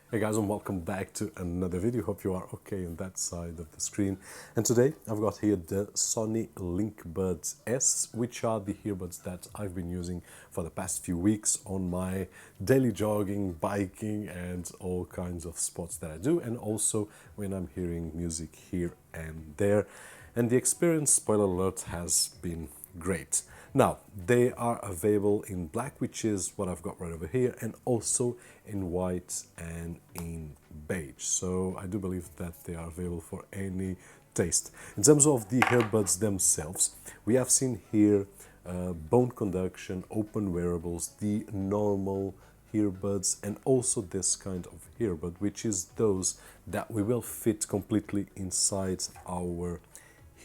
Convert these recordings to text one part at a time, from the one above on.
Hey guys, and welcome back to another video. Hope you are okay on that side of the screen. And today I've got here the SONY LinkBuds S, which are the earbuds that I've been using for the past few weeks on my daily jogging, biking and all kinds of sports that I do, and also when I'm hearing music here and there. And the experience, spoiler alert, has been great. Now, they are available in black, which is what I've got right over here, and also in white and in beige. So I do believe that they are available for any taste. In terms of the earbuds themselves, we have seen here bone conduction, open wearables, the normal earbuds, and also this kind of earbud, which is those that we will fit completely inside our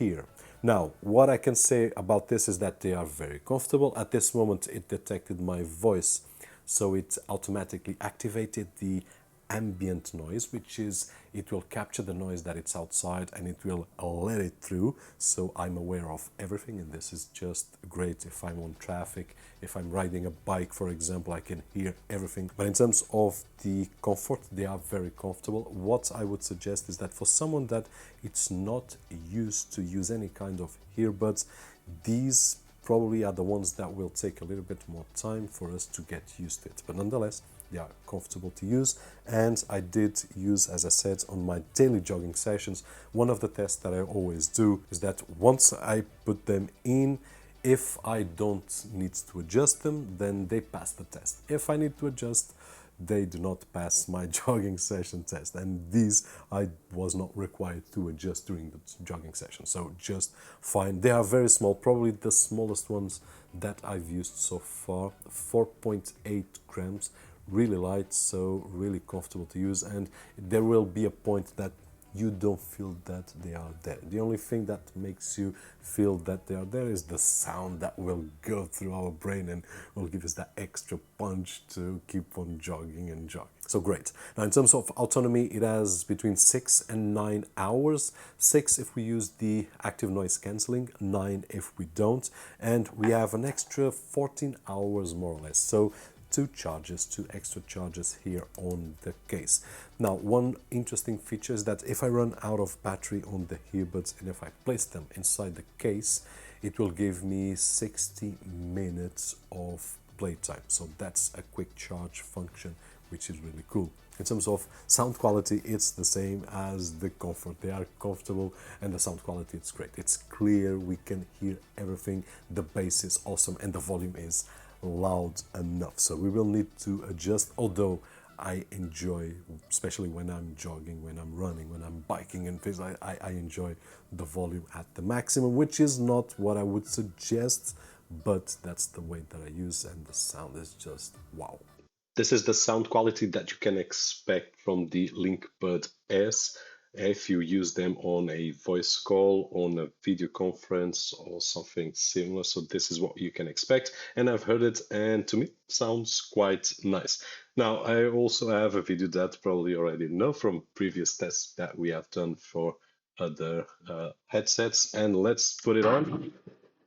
ear. Now, what I can say about this is that they are very comfortable. At this moment, it detected my voice, so it automatically activated the ambient noise, which is it will capture the noise that it's outside and it will let it through, so I'm aware of everything. And this is just great if I'm on traffic, if I'm riding a bike, for example, I can hear everything. But in terms of the comfort, they are very comfortable. What I would suggest is that for someone that it's not used to use any kind of earbuds, these probably are the ones that will take a little bit more time for us to get used to it. But nonetheless, they are comfortable to use, and I did use, as I said, on my daily jogging sessions. One of the tests that I always do is that once I put them in, if I don't need to adjust them, then they pass the test. If I need to adjust, they do not pass my jogging session test, and these I was not required to adjust during the jogging session, so just fine. They are very small, probably the smallest ones that I've used so far, 4.8 grams, really light, so really comfortable to use. And there will be a point that you don't feel that they are there. The only thing that makes you feel that they are there is the sound that will go through our brain and will give us that extra punch to keep on jogging and jogging. So great. Now, in terms of autonomy, it has between 6 and 9 hours. 6 if we use the active noise cancelling, 9 if we don't. And we have an extra 14 hours more or less. So two extra charges here on the case. Now, one interesting feature is that if I run out of battery on the earbuds and if I place them inside the case, it will give me 60 minutes of playtime. So that's a quick charge function, which is really cool. In terms of sound quality, it's the same as the comfort. They are comfortable, and the sound quality, it's great. It's clear, we can hear everything. The bass is awesome, and the volume is loud enough. So we will need to adjust, although I enjoy, especially when I'm jogging, when I'm running, when I'm biking and things, I enjoy the volume at the maximum, which is not what I would suggest, but that's the way that I use, and the sound is just wow. This is the sound quality that you can expect from the LinkBud S if you use them on a voice call, on a video conference, or something similar. So this is what you can expect, and I've heard it, and to me, sounds quite nice. Now, I also have a video that probably already know from previous tests that we have done for other headsets, and let's put it on.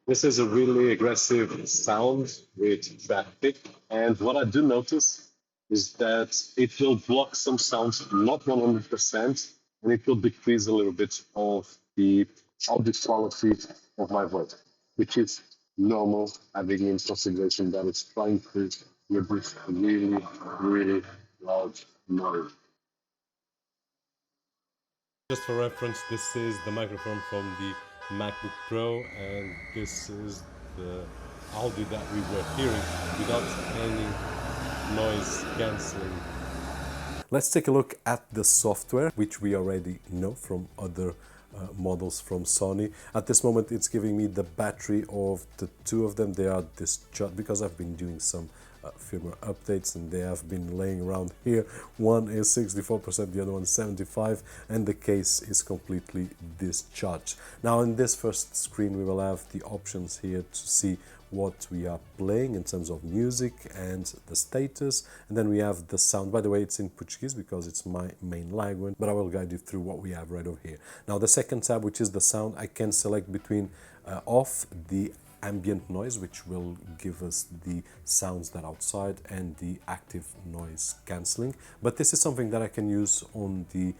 This is a really aggressive sound with traffic, and what I do notice is that it will block some sounds, not 100%, and it will decrease a little bit of the audio quality of my voice, which is normal, having in consideration that it's trying to reduce really, really loud noise. Just for reference, this is the microphone from the MacBook Pro, and this is the audio that we were hearing without any noise cancelling. Let's take a look at the software, which we already know from other models from Sony. At this moment, it's giving me the battery of the two of them. They are discharged because I've been doing some firmware updates, and they have been laying around here. One is 64%, the other one 75%, and the case is completely discharged. Now, in this first screen, we will have the options here to see what we are playing in terms of music and the status, and then we have the sound. By the way, it's in Portuguese because it's my main language, but I will guide you through what we have right over here. Now, the second tab, which is the sound, I can select between off, the ambient noise, which will give us the sounds that are outside, and the active noise cancelling. But this is something that I can use on the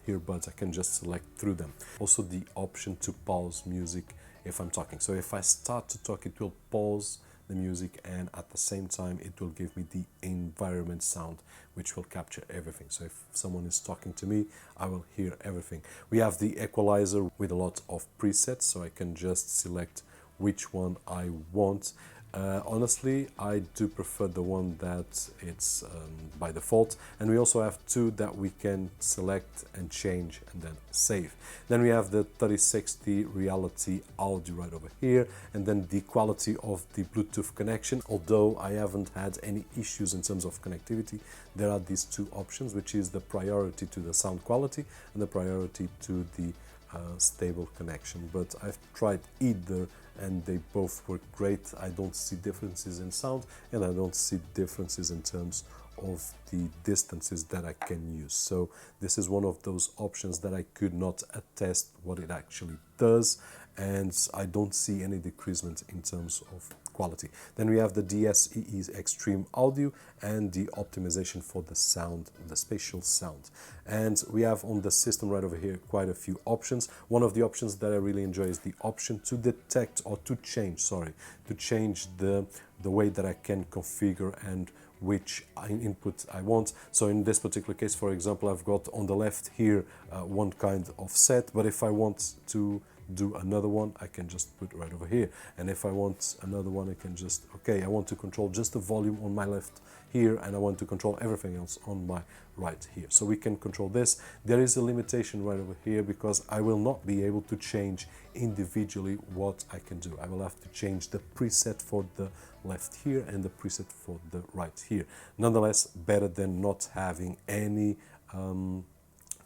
earbuds. I can just select through them. Also the option to pause music if I'm talking. So if I start to talk, it will pause the music, and at the same time it will give me the environment sound, which will capture everything. So if someone is talking to me, I will hear everything. We have the equalizer with a lot of presets, so I can just select which one I want. Honestly, I do prefer the one that it's by default, and we also have two that we can select and change and then save. Then we have the 3060 reality audio right over here, and then the quality of the Bluetooth connection. Although I haven't had any issues in terms of connectivity, there are these two options, which is the priority to the sound quality and the priority to the stable connection. But I've tried either and they both work great. I don't see differences in sound, and I don't see differences in terms of the distances that I can use. So this is one of those options that I could not attest what it actually does, and I don't see any decreasement in terms of quality. Then we have the DSEE Extreme Audio and the optimization for the sound, the spatial sound. And we have on the system right over here quite a few options. One of the options that I really enjoy is the option to detect or to change, to change the way that I can configure and which input I want. So in this particular case, for example, I've got on the left here one kind of set, but if I want to do another one, I can just put right over here. And if I want another one, I can just, okay, I want to control just the volume on my left here, and I want to control everything else on my right here. So we can control this. There is a limitation right over here because I will not be able to change individually what I can do. I will have to change the preset for the left here and the preset for the right here. Nonetheless, better than not having any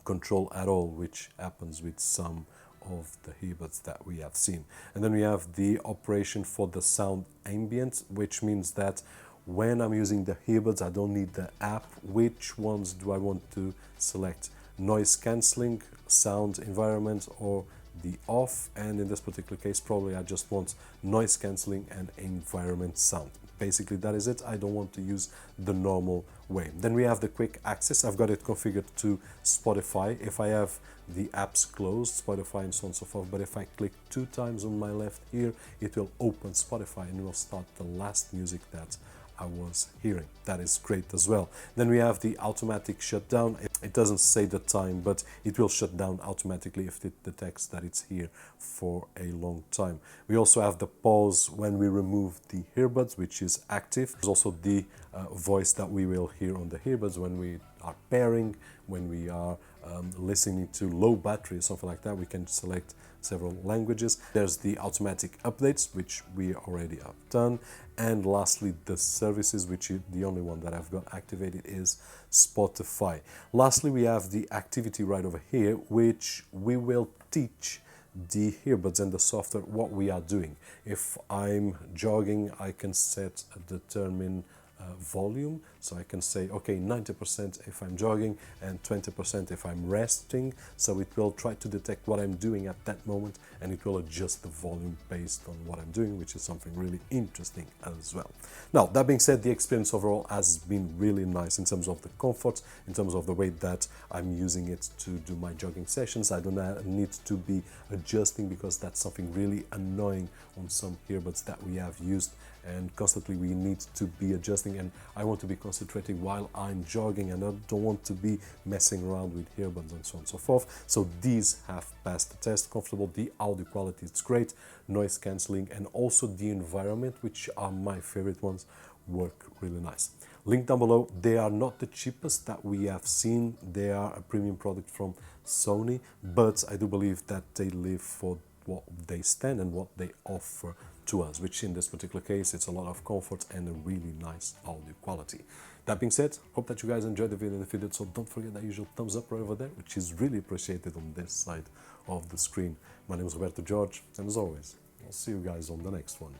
control at all, which happens with some of the earbuds that we have seen. And then we have the operation for the sound ambient, which means that when I'm using the earbuds, I don't need the app. Which ones do I want to select? Noise cancelling, sound environment, or the off? And in this particular case, probably I just want noise cancelling and environment sound. Basically, that is it. I don't want to use the normal way. Then we have the quick access. I've got it configured to Spotify. If I have the apps closed, Spotify and so on and so forth, but if I click 2 times on my left here, it will open Spotify and it will start the last music that I was hearing. That is great as well. Then we have the automatic shutdown. It doesn't say the time, but it will shut down automatically if it detects that it's here for a long time. We also have the pause when we remove the earbuds, which is active. There's also the voice that we will hear on the earbuds when we are pairing, when we are listening to low battery or something like that. We can select several languages. There's the automatic updates, which we already have done. And lastly, the services, which is the only one that I've got activated, is Spotify. Lastly, we have the activity right over here, which we will teach the earbuds and the software what we are doing. If I'm jogging, I can set a determined volume, so I can say, okay, 90% if I'm jogging and 20% if I'm resting. So it will try to detect what I'm doing at that moment, and it will adjust the volume based on what I'm doing, which is something really interesting as well. Now, that being said, the experience overall has been really nice in terms of the comfort, in terms of the way that I'm using it to do my jogging sessions. I don't need to be adjusting, because that's something really annoying on some earbuds that we have used, and constantly we need to be adjusting, and I want to be concentrating while I'm jogging, and I don't want to be messing around with earbuds and so on and so forth. So these have passed the test. Comfortable, the audio quality is great, noise cancelling, and also the environment, which are my favorite ones, work really nice. Link down below. They are not the cheapest that we have seen. They are a premium product from Sony, but I do believe that they live for what they stand and what they offer to us, which in this particular case, it's a lot of comfort and a really nice audio quality. That being said, hope that you guys enjoyed the video. If you did so, don't forget that usual thumbs up right over there, which is really appreciated on this side of the screen. My name is Roberto, and as always, I'll see you guys on the next one.